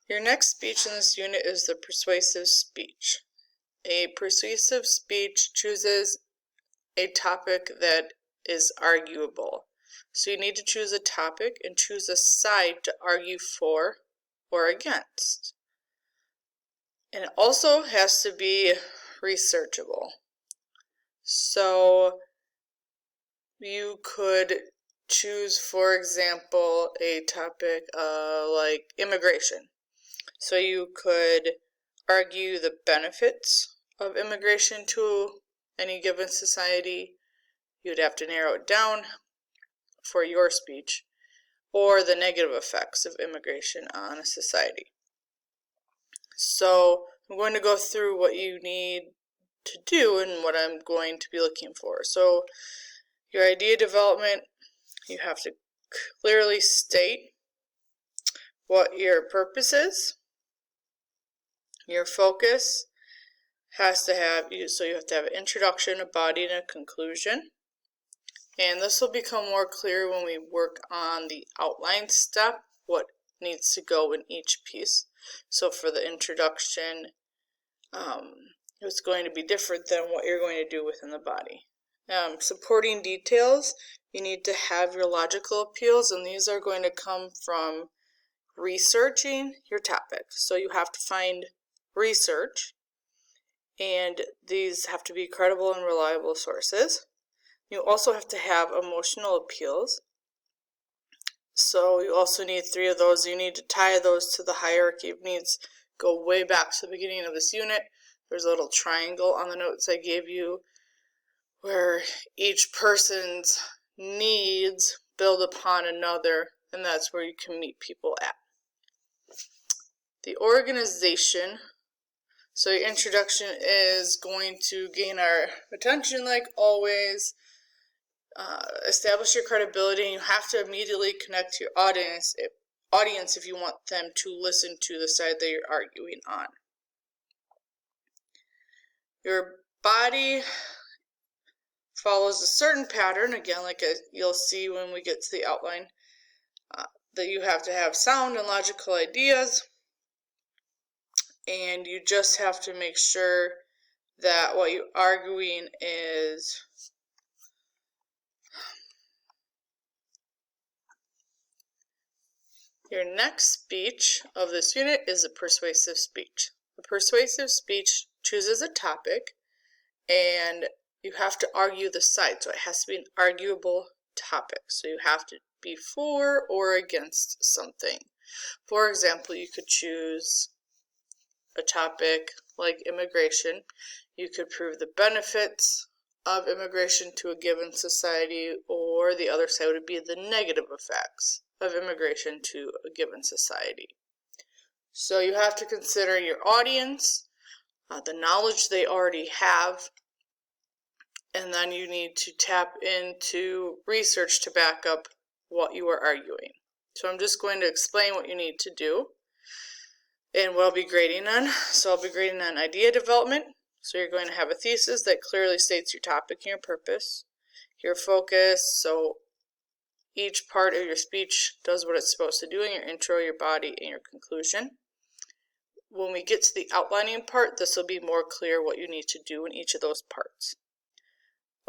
Your next speech in this unit is the persuasive speech. A persuasive speech chooses a topic that is arguable. So you need to choose a topic and choose a side to argue for or against. And it also has to be researchable. So you could choose, for example, a topic like immigration. So you could argue the benefits of immigration to any given society. You'd have to narrow it down for your speech, or the negative effects of immigration on a society. So I'm going to go through what you need to do and what I'm going to be looking for. So your idea development, you have to clearly state what your purpose is. Your focus has to have, so you have to have an introduction, a body, and a conclusion. And this will become more clear when we work on the outline step, what needs to go in each piece. So for the introduction, it's going to be different than what you're going to do within the body. Supporting details, you need to have your logical appeals, and these are going to come from researching your topic. So you have to find research, and these have to be credible and reliable sources. You also have to have emotional appeals. So you also need 3 of those. You need to tie those to the hierarchy of needs. Go way back to the beginning of this unit. There's a little triangle on the notes I gave you where each person's needs build upon another, and that's where you can meet people at. The organization. So your introduction is going to gain our attention like always. Establish your credibility, and you have to immediately connect to your audience if you want them to listen to the side that you're arguing on. Your body follows a certain pattern, again, like you'll see when we get to the outline, that you have to have sound and logical ideas, and you just have to make sure that what you're arguing is your next speech of this unit is a persuasive speech. The persuasive speech chooses a topic, and you have to argue the side, so it has to be an arguable topic. So you have to be for or against something. For example, you could choose a topic like immigration. You could prove the benefits of immigration to a given society, or the other side would be the negative effects of immigration to a given society. So you have to consider your audience, the knowledge they already have, and then you need to tap into research to back up what you are arguing. So I'm just going to explain what you need to do and what I'll be grading on. So I'll be grading on idea development. So you're going to have a thesis that clearly states your topic and your purpose, your focus, so each part of your speech does what it's supposed to do in your intro, your body, and your conclusion. When we get to the outlining part, this will be more clear what you need to do in each of those parts.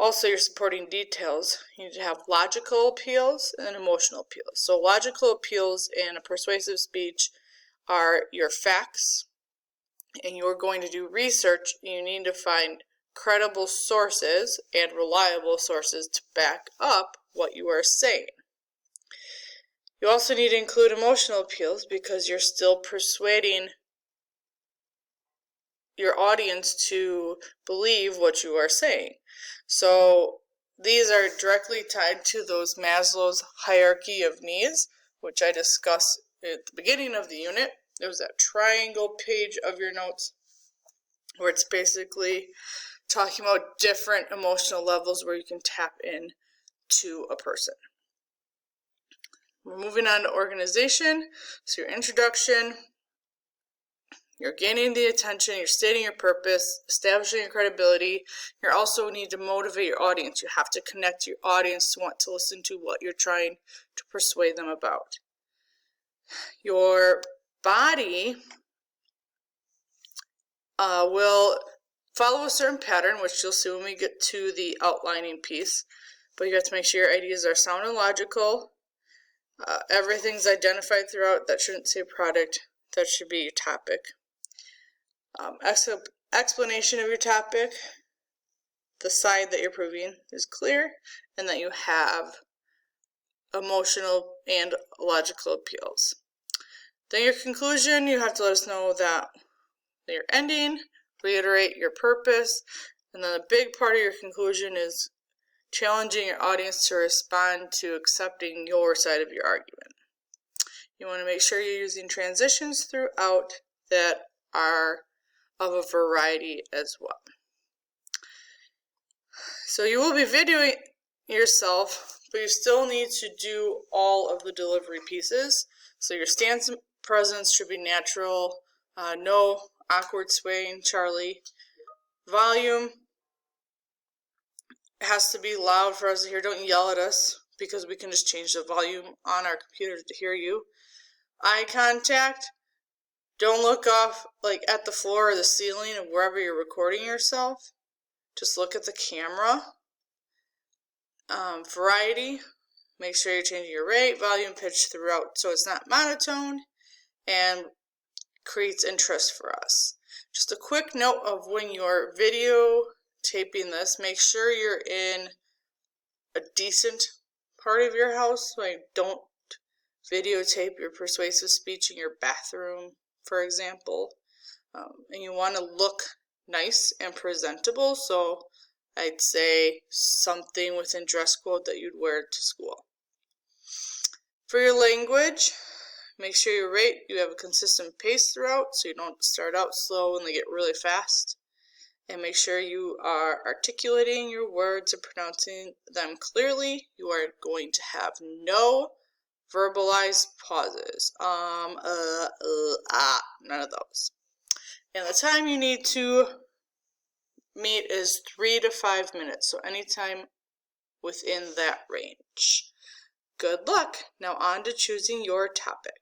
Also, your supporting details, you need to have logical appeals and emotional appeals. So logical appeals in a persuasive speech are your facts, and you're going to do research. You need to find credible sources and reliable sources to back up what you are saying. You also need to include emotional appeals because you're still persuading your audience to believe what you are saying. So these are directly tied to those Maslow's hierarchy of needs, which I discussed at the beginning of the unit. There's that triangle page of your notes where it's basically talking about different emotional levels where you can tap in to a person. We're moving on to organization. So your introduction, you're gaining the attention, you're stating your purpose, establishing your credibility. You also need to motivate your audience. You have to connect your audience to want to listen to what you're trying to persuade them about. Your body will follow a certain pattern, which you'll see when we get to the outlining piece. But you have to make sure your ideas are sound and logical. Everything's identified throughout. That shouldn't say product. That should be your topic. Explanation of your topic. The side that you're proving is clear, and that you have emotional and logical appeals. Then your conclusion, you have to let us know that you're ending, reiterate your purpose, and then a big part of your conclusion is challenging your audience to respond to accepting your side of your argument. You want to make sure you're using transitions throughout that are of a variety as well. So you will be videoing yourself, but you still need to do all of the delivery pieces. So your stance and presence should be natural, no awkward swaying, Charlie. Volume has to be loud for us to hear. Don't yell at us, because we can just change the volume on our computer to hear you. Eye contact. Don't look off like at the floor or the ceiling of wherever you're recording yourself. Just look at the camera. Variety. Make sure you're changing your rate, volume, pitch throughout so it's not monotone and creates interest for us. Just a quick note of when you're videotaping this, make sure you're in a decent part of your house. Like, don't videotape your persuasive speech in your bathroom, for example. And you want to look nice and presentable, so I'd say something within dress code that you'd wear to school. For your language, make sure you have a consistent pace throughout, so you don't start out slow and they get really fast. And make sure you are articulating your words and pronouncing them clearly. You are going to have no verbalized pauses. None of those. And the time you need to meet is 3 to 5 minutes, so anytime within that range. Good luck. Now on to choosing your topic.